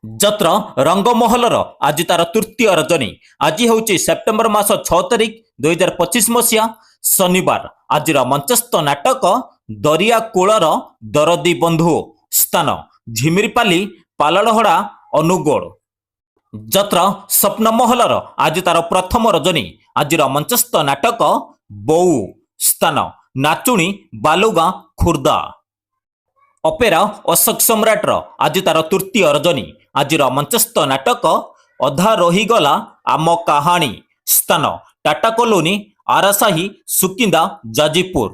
ଯତ୍ର ରଙ୍ଗମହଲର ଆଜି ତାର ତୃତୀୟ ରଜନୀ। ଆଜି ହେଉଛି ସେପ୍ଟେମ୍ବର ମାସ 6 ତାରିଖ 2025 ମସିହା ଶନିବାର। ଆଜିର ମଞ୍ଚସ୍ଥ ନାଟକ ଦରିଆ କୂଳର ଦରଦୀ ବନ୍ଧୁ। ସ୍ଥାନ ଝିମିରିପାଲି ପାଲଲହଡ଼ା ଅନୁଗୋଳ। ଯତ୍ର ସ୍ୱପ୍ନମହଲର ଆଜି ତାର ପ୍ରଥମ ରଜନୀ। ଆଜିର ମଞ୍ଚସ୍ଥ ନାଟକ ବୋଉ। ସ୍ଥାନ ନାଚୁଣୀ ବାଲୁଗାଁ ଖୋର୍ଦ୍ଧା। ଅପେରା ଅଶୋକ ସମ୍ରାଟର ଆଜି ତାର ତୃତୀୟ ରଜନୀ। ଆଜିର ମଞ୍ଚସ୍ଥ ନାଟକ ଅଧା ରହିଗଲା ଆମ କାହାଣୀ। ସ୍ଥାନ ଟାଟା କଲୋନୀ ଆରାସାହି ସୁକିନ୍ଦା ଯାଜପୁର।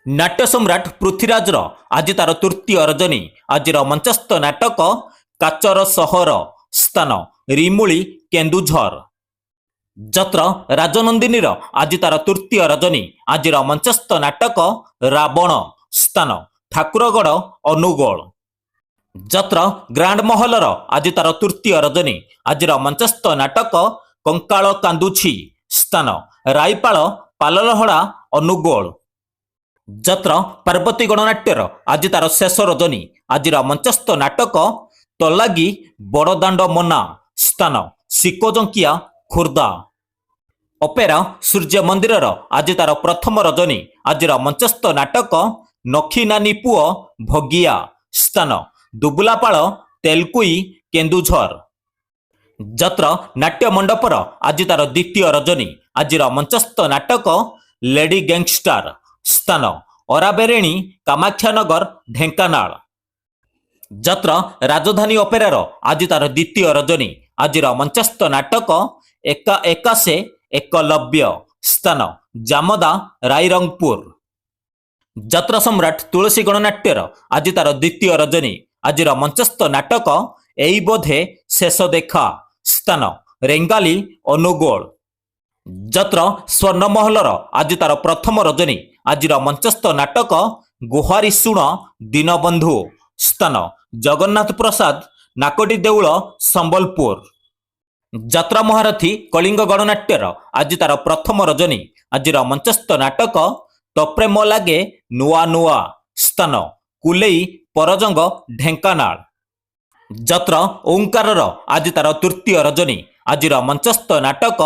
ନାଟ୍ୟ ସମ୍ରାଟ ପୃଥ୍ୱୀରାଜର ଆଜି ତାର ତୃତୀୟ ରଜନୀ। ଆଜିର ମଞ୍ଚସ୍ଥ ନାଟକ କାଚର ସହର। ସ୍ଥାନ ରିମୁଳି କେନ୍ଦୁଝର। ଯତ୍ର ରାଜନନ୍ଦିନୀର ଆଜି ତାର ତୃତୀୟ ରଜନୀ। ଆଜିର ମଞ୍ଚସ୍ଥ ନାଟକ ରାବଣ। ସ୍ଥାନ ଠାକୁରଗଡ଼ ଅନୁଗୋଳ। ଯତ୍ର ଗ୍ରାଣ୍ଡ ମହଲର ଆଜି ତାର ତୃତୀୟ ରଜନୀ। ଆଜିର ମଞ୍ଚସ୍ଥ ନାଟକ କଙ୍କାଳ କାନ୍ଦୁଛି। ସ୍ଥାନ ରାଇପାଳ ପାଲଲହଡ଼ା ଅନୁଗୋଳ। ଯତ୍ର ପାର୍ବତୀ ଗଣନାଟ୍ୟର ଆଜି ତାର ଶେଷ ରଜନୀ। ଆଜିର ମଞ୍ଚସ୍ଥ ନାଟକ ତଲାଗି ବଡ଼ଦାଣ୍ଡ ମନା। ସ୍ଥାନ ଶିକୋଜଙ୍କିଆ ଖୋର୍ଦ୍ଧା। ଅପେରା ସୂର୍ଯ୍ୟ ମନ୍ଦିରର ଆଜି ତାର ପ୍ରଥମ ରଜନୀ। ଆଜିର ମଞ୍ଚସ୍ଥ ନାଟକ ନଖି ନାନୀ ପୁଅ ଭଗିଆ। ସ୍ଥାନ ଦୁବୁଲାପାଳ ତେଲକୁଇ କେନ୍ଦୁଝର। ଯତ୍ର ନାଟ୍ୟ ମଣ୍ଡପର ଆଜି ତାର ଦ୍ୱିତୀୟ ରଜନୀ। ଆଜିର ମଞ୍ଚସ୍ଥ ନାଟକ ଲେଡି ଗ୍ୟାଙ୍ଗଷ୍ଟାର। ସ୍ଥାନ ଅରାବେରେଣୀ କାମାକ୍ଷାନଗର ଢେଙ୍କାନାଳ। ଯତ୍ର ରାଜଧାନୀ ଅପେରାର ଆଜି ତାର ଦ୍ୱିତୀୟ ରଜନୀ। ଆଜିର ମଞ୍ଚସ୍ଥ ନାଟକ ଏକା ଏକାଶେ ଏକଲବ୍ୟ। ସ୍ଥାନ ଜାମଦା ରାଇରଙ୍ଗପୁର। ଯତ୍ର ସମ୍ରାଟ ତୁଳସୀ ଗଣନାଟ୍ୟର ଆଜି ତାର ଦ୍ୱିତୀୟ ରଜନୀ। ଆଜିର ମଞ୍ଚସ୍ଥ ନାଟକ ଏଇ ବୋଧେ ଶେଷ ଦେଖା। ସ୍ଥାନ ରେଙ୍ଗାଲି ଅନୁଗୋଳ। ଯତ୍ର ସ୍ୱର୍ଣ୍ଣମହଲର ଆଜି ତାର ପ୍ରଥମ ରଜନୀ। ଆଜିର ମଞ୍ଚସ୍ଥ ନାଟକ ଗୁହାରି ଶୁଣ ଦୀନବନ୍ଧୁ। ସ୍ଥାନ ଜଗନ୍ନାଥ ପ୍ରସାଦ ନାକଟି ଦେଉଳ ସମ୍ବଲପୁର। ଯାତ୍ରା ମହାରଥୀ କଳିଙ୍ଗ ଗଣନାଟ୍ୟର ଆଜି ତାର ପ୍ରଥମ ରଜନୀ। ଆଜିର ମଞ୍ଚସ୍ଥ ନାଟକ ତ ପ୍ରେମ ଲାଗେ ନୂଆ ନୂଆ। ସ୍ଥାନ କୁଲେଇ ପରଜଙ୍ଗ ଢେଙ୍କାନାଳ। ଯତ୍ର ଓଁକାରର ଆଜି ତାର ତୃତୀୟ ରଜନୀ। ଆଜିର ମଞ୍ଚସ୍ଥ ନାଟକ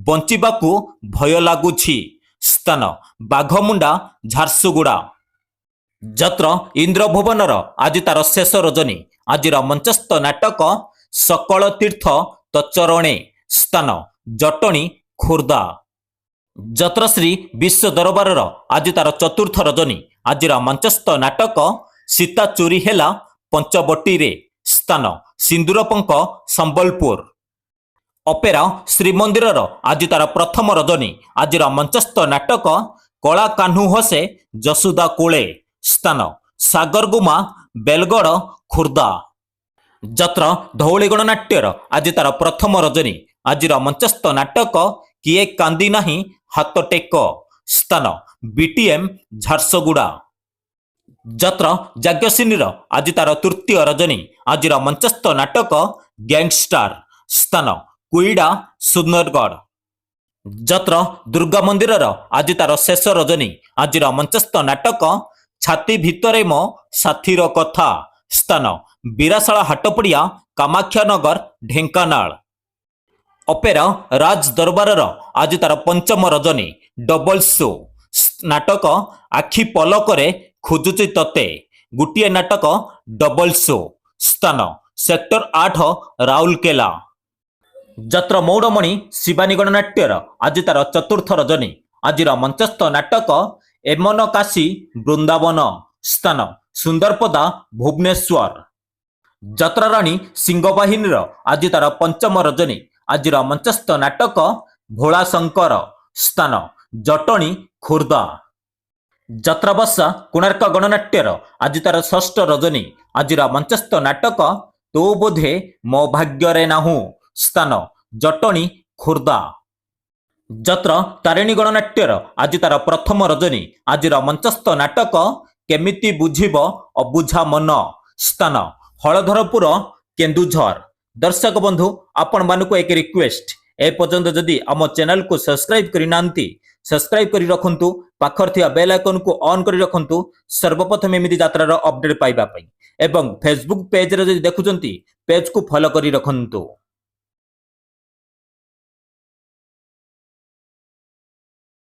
ବଞ୍ଚିବାକୁ ଭୟ ଲାଗୁଛି। ସ୍ଥାନ ବାଘମୁଣ୍ଡା ଝାରସୁଗୁଡ଼ା। ଯତ୍ର ଇନ୍ଦ୍ରଭୁବନର ଆଜି ତାର ଶେଷ ରଜନୀ। ଆଜିର ମଞ୍ଚସ୍ଥ ନାଟକ ସକଳ ତୀର୍ଥ ତଚରଣେ। ସ୍ଥାନ ଜଟଣୀ ଖୋର୍ଦ୍ଧା। ଯତ୍ର ଶ୍ରୀ ବିଶ୍ୱ ଦରବାରର ଆଜି ତାର ଚତୁର୍ଥ ରଜନୀ। ଆଜିର ମଞ୍ଚସ୍ଥ ନାଟକ ସୀତା ଚୋରି ହେଲା ପଞ୍ଚବଟିରେ। ସ୍ଥାନ ସିନ୍ଦୁରପଙ୍କ ସମ୍ବଲପୁର। ଅପେରା ଶ୍ରୀମନ୍ଦିରର ଆଜି ତାର ପ୍ରଥମ ରଜନୀ। ଆଜିର ମଞ୍ଚସ୍ଥ ନାଟକ କଳା କାହ୍ନୁ ହସେ ଯଶୋଦା କୋଳେ। ସ୍ଥାନ ସାଗରଗୁମା ବେଲଗଡ଼ ଖୋର୍ଦ୍ଧା। ଯତ୍ର ଧଉଳି ଗଣନାଟ୍ୟର ଆଜି ତାର ପ୍ରଥମ ରଜନୀ। ଆଜିର ମଞ୍ଚସ୍ଥ ନାଟକ କିଏ କାନ୍ଦି ନାହିଁ ହାତ ଟେକ। ସ୍ଥାନ ବିଟିଏମ୍ ଝାରସୁଗୁଡ଼ା। ଯତ୍ର ଯାଜ୍ଞସିନୀର ଆଜି ତାର ତୃତୀୟ ରଜନୀ। ଆଜିର ମଞ୍ଚସ୍ଥ ନାଟକ ଗ୍ୟାଙ୍ଗଷ୍ଟାର। ସ୍ଥାନ କୁଇଡ଼ା ସୁନ୍ଦରଗଡ଼। ଯତ୍ର ଦୁର୍ଗା ମନ୍ଦିରର ଆଜି ତାର ଶେଷ ରଜନୀ। ଆଜିର ମଞ୍ଚସ୍ଥ ନାଟକ ଛାତି ଭିତରେ ମୋ ସାଥୀର କଥା। ସ୍ଥାନ ବିରାଶାଳା ହାଟପଡ଼ିଆ କାମାକ୍ଷାନଗର ଢେଙ୍କାନାଳ। ଅପେରା ରାଜ ଦରବାରର ଆଜି ତାର ପଞ୍ଚମ ରଜନୀ। Double show. ନାଟକ ଆଖି ପଲକରେ ଖୋଜୁଛି ତତେ। ଗୋଟିଏ ନାଟକ ଡବଲ ଶୋ। ସ୍ଥାନ ସେକ୍ଟର 8 ରାଉରକେଲା। ଯତ୍ର ମୌଡ଼ମଣି ଶିବାନୀ ଗଣନାଟ୍ୟର ଆଜି ତାର ଚତୁର୍ଥ ରଜନୀ। ଆଜିର ମଞ୍ଚସ୍ଥ ନାଟକ ଏମନ କାଶୀ ବୃନ୍ଦାବନ। ସ୍ଥାନ ସୁନ୍ଦରପଦା ଭୁବନେଶ୍ୱର। ଯାତ୍ରାରାଣୀ ସିଂହବାହିନୀର ଆଜି ତାର ପଞ୍ଚମ ରଜନୀ। ଆଜିର ମଞ୍ଚସ୍ଥ ନାଟକ ଭୋଳାଶଙ୍କର। ସ୍ଥାନ ଜଟଣୀ ଖୋର୍ଦ୍ଧା। ଯାତ୍ରାବର୍ଷା କୋଣାର୍କ ଗଣନାଟ୍ୟର ଆଜି ତାର ଷଷ୍ଠ ରଜନୀ। ଆଜିର ମଞ୍ଚସ୍ଥ ନାଟକ ତୋ ବୋଧେ ମୋ ଭାଗ୍ୟରେ ନାହୁଁ। ସ୍ଥାନ ଜଟଣୀ ଖୋର୍ଦ୍ଧା। ଯତ୍ର ତାରିଣୀ ଗଣନାଟ୍ୟର ଆଜି ତାର ପ୍ରଥମ ରଜନୀ। ଆଜିର ମଞ୍ଚସ୍ଥ ନାଟକ କେମିତି ବୁଝିବ ଅବୁଝା ମନ। ସ୍ଥାନ ହଳଧରପୁର କେନ୍ଦୁଝର। ଦର୍ଶକ ବନ୍ଧୁ ଆପଣମାନଙ୍କୁ ଏକ ରିକ୍ୱେଷ୍ଟ, एपर्यंत जदि आम चैनल को सब्सक्राइब करना सब्सक्राइब कर रखु पाखर थिया बेल आइकन को ऑन कर रखु सर्वप्रथम एमती यात्रार अपडेट पाइबा एवं फेसबुक पेज रे जदि देखुचंती पेज को फॉलो कर रखु।